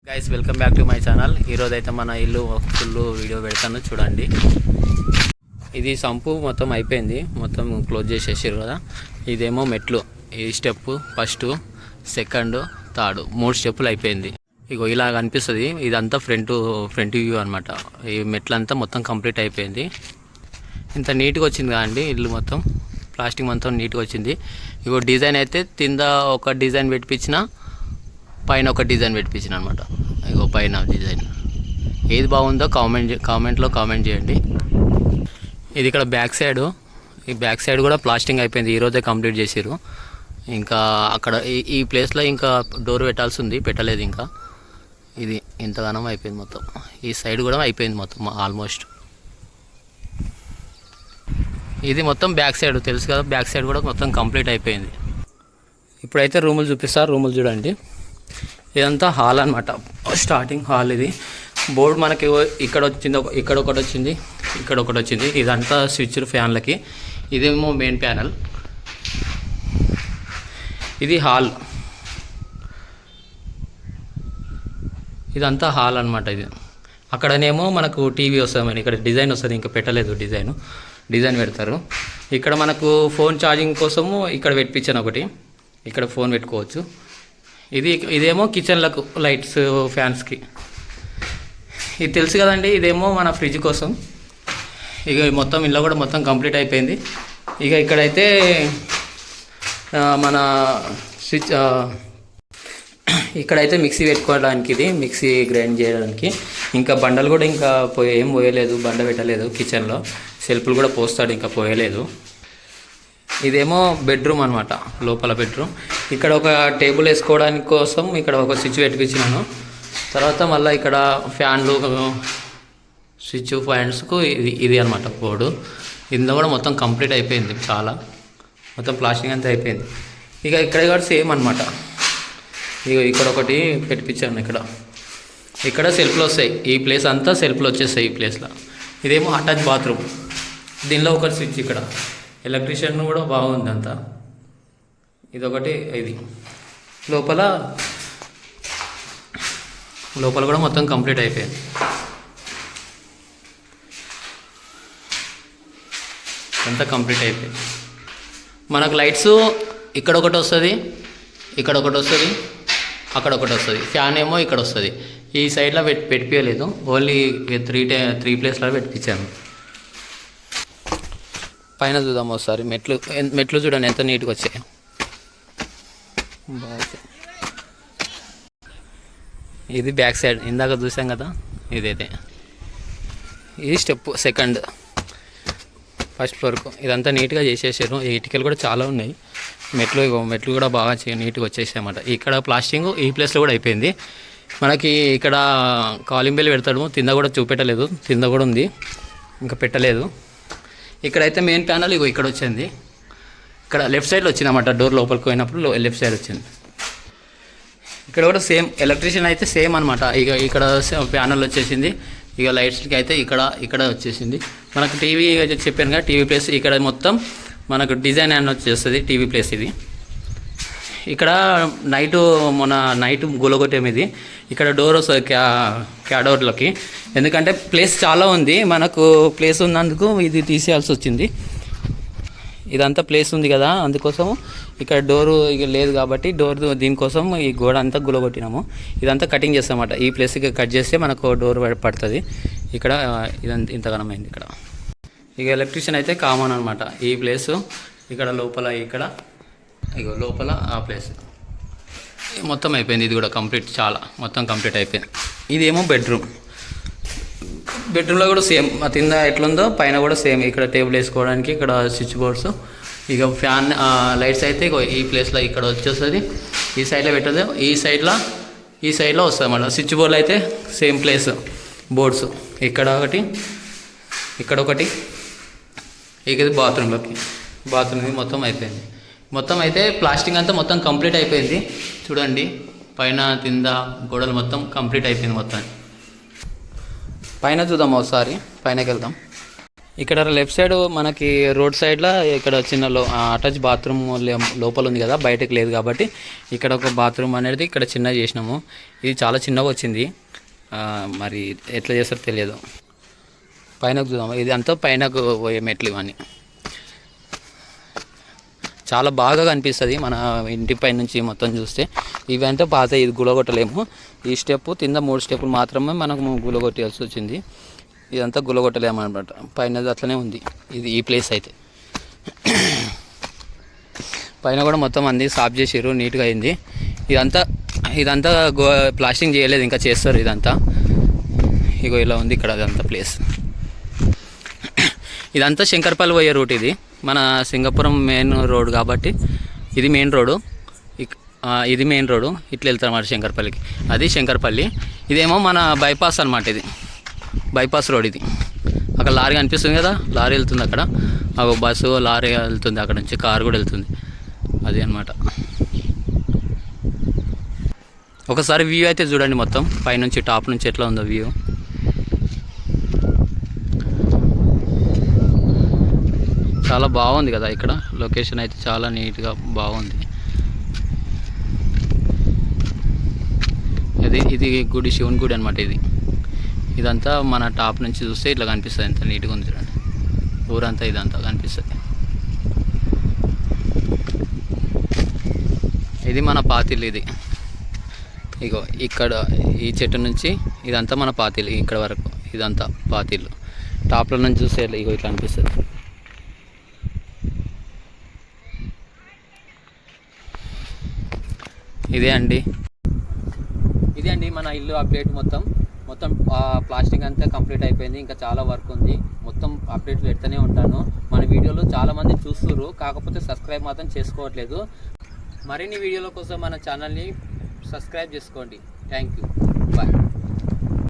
Guys welcome back to my channel. ఈరోజు అయితే మన ఇల్లు ఫుల్ వీడియో పెడతాను చూడండి. ఇది సంపు మొత్తం అయిపోయింది, మొత్తం క్లోజ్ చేసేసారు కదా. ఇదేమో మెట్లు, ఈ స్టెప్ ఫస్ట్, సెకండ్, థర్డ్ 3 స్టెప్పులు అయిపోయింది. ఇగో ఇలా కనిపిస్తుంది. ఇదంతా ఫ్రంట్ వ్యూ అనమాట. ఈ మెట్లంతా మొత్తం కంప్లీట్ అయిపోయింది. ఇంత నీట్గా వచ్చింది కదండి ఇల్లు మొత్తం. ప్లాస్టిక్ మొత్తం నీట్గా వచ్చింది. ఇగో డిజైన్ అయితే కింద ఒక డిజైన్ పెట్టించిన, పైన ఒక డిజైన్ పెట్టించిన అనమాట. ఇగో పైన డిజైన్ ఏది బాగుందో కామెంట్లో కామెంట్ చేయండి. ఇది ఇక్కడ బ్యాక్ సైడ్, ఈ బ్యాక్ సైడ్ కూడా ప్లాస్టింగ్ అయిపోయింది, ఈరోజే కంప్లీట్ చేసారు. ఇంకా అక్కడ ఈ ప్లేస్లో ఇంకా డోర్ పెట్టాల్సి ఉంది, పెట్టలేదు ఇంకా. ఇది ఇంతగానం అయిపోయింది మొత్తం. ఈ సైడ్ కూడా అయిపోయింది మొత్తం ఆల్మోస్ట్. ఇది మొత్తం బ్యాక్ సైడ్ తెలుసు కదా, బ్యాక్ సైడ్ కూడా మొత్తం కంప్లీట్ అయిపోయింది. ఇప్పుడైతే రూములు చూపిస్తారు, రూములు చూడండి. ఇదంతా హాల్ అనమాట, స్టార్టింగ్ హాల్. ఇది బోర్డు మనకి ఇక్కడ వచ్చింది, ఇక్కడ ఒకటి వచ్చింది, ఇక్కడ ఒకటి వచ్చింది. ఇదంతా స్విచ్ ఫ్యాన్లకి. ఇదేమో మెయిన్ ప్యానల్. ఇది హాల్, ఇదంతా హాల్ అనమాట. ఇది అక్కడనేమో మనకు టీవీ వస్తుంది, ఇక్కడ డిజైన్ వస్తుంది, ఇంకా పెట్టలేదు డిజైన్ పెడతారు. ఇక్కడ మనకు ఫోన్ ఛార్జింగ్ కోసము ఇక్కడ పెట్టించాను ఒకటి, ఇక్కడ ఫోన్ పెట్టుకోవచ్చు. ఇదేమో కిచెన్లకు లైట్స్, ఫ్యాన్స్కి. ఇది తెలుసు కదండి, ఇదేమో మన ఫ్రిడ్జ్ కోసం. ఇక మొత్తం ఇల్లు కూడా మొత్తం కంప్లీట్ అయిపోయింది. ఇక ఇక్కడైతే మన స్విచ్, ఇక్కడైతే మిక్సీ పెట్టుకోవడానికి, ఇది మిక్సీ గ్రైండ్ చేయడానికి. ఇంకా బండలు కూడా ఇంకా ఏం పోయలేదు, బండ పెట్టలేదు కిచెన్లో. సెల్ఫ్లు కూడా పోస్తాడు, ఇంకా పోయలేదు. ఇదేమో బెడ్రూమ్ అనమాట, లోపల బెడ్రూమ్. ఇక్కడ ఒక టేబుల్ వేసుకోవడానికి కోసం ఇక్కడ ఒక స్విచ్ పెట్టించినాను. తర్వాత మళ్ళీ ఇక్కడ ఫ్యాన్లు, స్విచ్ ఫ్యాన్స్కు ఇది అనమాట బోర్డు. ఇందులో కూడా మొత్తం కంప్లీట్ అయిపోయింది, చాలా మొత్తం ప్లాస్టింగ్ అంతా అయిపోయింది. ఇక ఇక్కడ కూడా సేమ్ అనమాట. ఇక ఇక్కడ ఒకటి పెట్టించాను. ఇక్కడ సెల్ఫ్లు వస్తాయి, ఈ ప్లేస్ అంతా సెల్ఫ్లు వచ్చేస్తాయి ఈ ప్లేస్లో. ఇదేమో అటాచ్ బాత్రూమ్. దీనిలో ఒక స్విచ్, ఇక్కడ ఎలక్ట్రీషియన్ కూడా బాగుంది అంతా. ఇదొకటి, ఇది లోపల కూడా మొత్తం కంప్లీట్ అయిపోయింది. అంతా కంప్లీట్ అయిపోయింది. మనకు లైట్స్ ఇక్కడ ఒకటి వస్తుంది, ఇక్కడ ఒకటి వస్తుంది, అక్కడ ఒకటి వస్తుంది. ఫ్యాన్ ఏమో ఇక్కడ వస్తుంది. ఈ సైడ్లో పెట్టిపోయలేదు, ఓన్లీ 3 ప్లేస్లో పెట్టించాను. పైన చూద్దాం ఒకసారి. మెట్లు చూడండి ఎంత నీట్గా వచ్చాయి. ఇది బ్యాక్ సైడ్, ఇందాక చూసాం కదా, ఇదైతే ఇది స్టెప్ సెకండ్, ఫస్ట్ ఫ్లోర్కు. ఇదంతా నీట్గా చేసేసారు. ఇటుకలు కూడా చాలా ఉన్నాయి. మెట్లు కూడా బాగా నీట్గా వచ్చేసాయి అన్నమాట. ఇక్కడ ప్లాస్టింగ్ ఈ ప్లేస్లో కూడా అయిపోయింది. మనకి ఇక్కడ కాలింగ్ బెల్ పెడతాడు, కింద కూడా చూపెట్టలేదు, కింద కూడా ఉంది, ఇంకా పెట్టలేదు. ఇక్కడైతే మెయిన్ ప్యానల్ ఇగో ఇక్కడ వచ్చింది, ఇక్కడ లెఫ్ట్ సైడ్లో వచ్చింది అన్నమాట. డోర్ లోపలికి పోయినప్పుడు లెఫ్ట్ సైడ్ వచ్చింది. ఇక్కడ కూడా సేమ్, ఎలక్ట్రీషియన్ అయితే సేమ్ అనమాట. ఇక ఇక్కడ ప్యానల్ వచ్చేసింది. ఇక లైట్స్కి అయితే ఇక్కడ వచ్చేసింది. మనకు టీవీ చెప్పాను కదా, టీవీ ప్లేస్ ఇక్కడ మొత్తం మనకు డిజైన్ అని వచ్చేస్తుంది టీవీ ప్లేస్. ఇది ఇక్కడ నైట్ గులగొట్టేం. ఇది ఇక్కడ డోర్ వస్తుంది క్యాడోర్లకి, ఎందుకంటే ప్లేస్ చాలా ఉంది. మనకు ప్లేస్ ఉన్నందుకు ఇది తీసేయాల్సి వచ్చింది. ఇదంతా ప్లేస్ ఉంది కదా, అందుకోసం ఇక్కడ డోరు ఇక లేదు కాబట్టి దీనికోసం ఈ గోడ అంతా గులగొట్టినాము. ఇదంతా కటింగ్ చేస్తామన్నమాట. ఈ ప్లేస్కి కట్ చేస్తే మనకు డోర్ పడుతుంది. ఇక్కడ ఇదంతా ఇంతగానం అయింది. ఇక్కడ ఇక ఎలక్ట్రీషియన్ అయితే కామన్ అనమాట. ఈ ప్లేసు ఇక్కడ లోపల, ఇక్కడ ఇక లోపల ఆ ప్లేస్ మొత్తం అయిపోయింది. ఇది కూడా కంప్లీట్, చాలా మొత్తం కంప్లీట్ అయిపోయింది. ఇదేమో బెడ్రూమ్లో కూడా సేమ్, కింద ఎట్లుందో పైన కూడా సేమ్. ఇక్కడ టేబుల్ వేసుకోవడానికి, ఇక్కడ స్విచ్ బోర్డ్స్, ఇక ఫ్యాన్ లైట్స్ అయితే ఈ ప్లేస్లో ఇక్కడ వచ్చేస్తుంది. ఈ సైడ్లో పెట్టదు, ఈ సైడ్లో వస్తుంది అన్నమాట. స్విచ్ బోర్డులు అయితే సేమ్ ప్లేస్, బోర్డ్స్ ఇక్కడ ఒకటి, ఇక్కడ ఒకటి. ఇక బాత్రూమ్కి మొత్తం అయిపోయింది. మొత్తం అయితే ప్లాస్టింగ్ అంతా మొత్తం కంప్లీట్ అయిపోయింది. చూడండి పైన కింద గోడలు మొత్తం కంప్లీట్ అయిపోయింది మొత్తం. పైన చూద్దాం ఒకసారి, పైనకి వెళ్దాం. ఇక్కడ లెఫ్ట్ సైడ్ మనకి రోడ్ సైడ్లో ఇక్కడ చిన్న అటాచ్ బాత్రూమ్ లోపల ఉంది కదా, బయటకు లేదు కాబట్టి ఇక్కడ ఒక బాత్రూమ్ అనేది ఇక్కడ చిన్నగా చేసినాము. ఇది చాలా చిన్నగా వచ్చింది, మరి ఎట్లా చేస్తారో తెలియదు. పైనకు చూద్దాం, ఇది అంతా పైనకు పోయే మెట్లు ఇవన్నీ చాలా బాగా కనిపిస్తుంది మన ఇంటి పై నుంచి మొత్తం చూస్తే. ఇవంటే పాత, ఇది గులగొట్టలేము. ఈ స్టెప్ కింద 3 స్టెప్పులు మాత్రమే మనకు గులగొట్టాల్సి వచ్చింది. ఇదంతా గులగొట్టలేము అనమాట, పైన అట్లనే ఉంది. ఇది ఈ ప్లేస్ అయితే పైన కూడా మొత్తం అన్ని సాఫ్ చేసారు, నీట్గా అయింది. ఇదంతా ప్లాస్టింగ్ చేయలేదు, ఇంకా చేస్తారు ఇదంతా. ఇగో ఇలా ఉంది ఇక్కడ అదంతా ప్లేస్. ఇదంతా శంకర్పల్లి పోయే రూట్. ఇది మన సింగపురం మెయిన్ రోడ్ కాబట్టి ఇది మెయిన్ రోడ్డు. ఇది మెయిన్ రోడ్డు, ఇట్లా వెళ్తారు అన్నమాట శంకర్పల్లికి. అది శంకర్పల్లి. ఇదేమో మన బైపాస్ అనమాట, ఇది బైపాస్ రోడ్. ఇది అక్కడ లారీ కనిపిస్తుంది కదా, లారీ వెళ్తుంది అక్కడ. ఒక బస్సు లారీ వెళ్తుంది అక్కడ నుంచి, కారు కూడా వెళ్తుంది. అది అనమాట. ఒకసారి వ్యూ అయితే చూడండి మొత్తం పైనుంచి, టాప్ నుంచి ఎట్లా ఉందో వ్యూ. చాలా బాగుంది కదా ఇక్కడ లొకేషన్ అయితే, చాలా నీట్గా బాగుంది. ఇది గుడి, శివుని గుడి అనమాట. ఇదంతా మన టాప్ నుంచి చూస్తే ఇట్లా కనిపిస్తుంది, ఎంత నీట్గా ఉంది చూడండి. ఊరంతా ఇదంతా కనిపిస్తుంది. ఇది మన పాతిల్లు. ఇది ఇగో ఇక్కడ ఈ చెట్టు నుంచి ఇదంతా మన పాతిల్లు, ఇక్కడ వరకు ఇదంతా పాతిల్లు. టాప్లో నుంచి చూస్తే ఇగో ఇట్లా అనిపిస్తుంది. ఇదే అండి మన ఇల్లు అప్డేట్. మొత్తం ప్లాస్టింగ్ అంతా కంప్లీట్ అయిపోయింది, ఇంకా చాలా వర్క్ ఉంది. మొత్తం అప్డేట్లు పెడుతూనే ఉంటాను. మన వీడియోలు చాలామంది చూస్తున్నారు, కాకపోతే సబ్స్క్రైబ్ మాత్రం చేసుకోవట్లేదు. మరిన్ని వీడియోల కోసం మన ఛానల్ని సబ్స్క్రైబ్ చేసుకోండి. Thank you.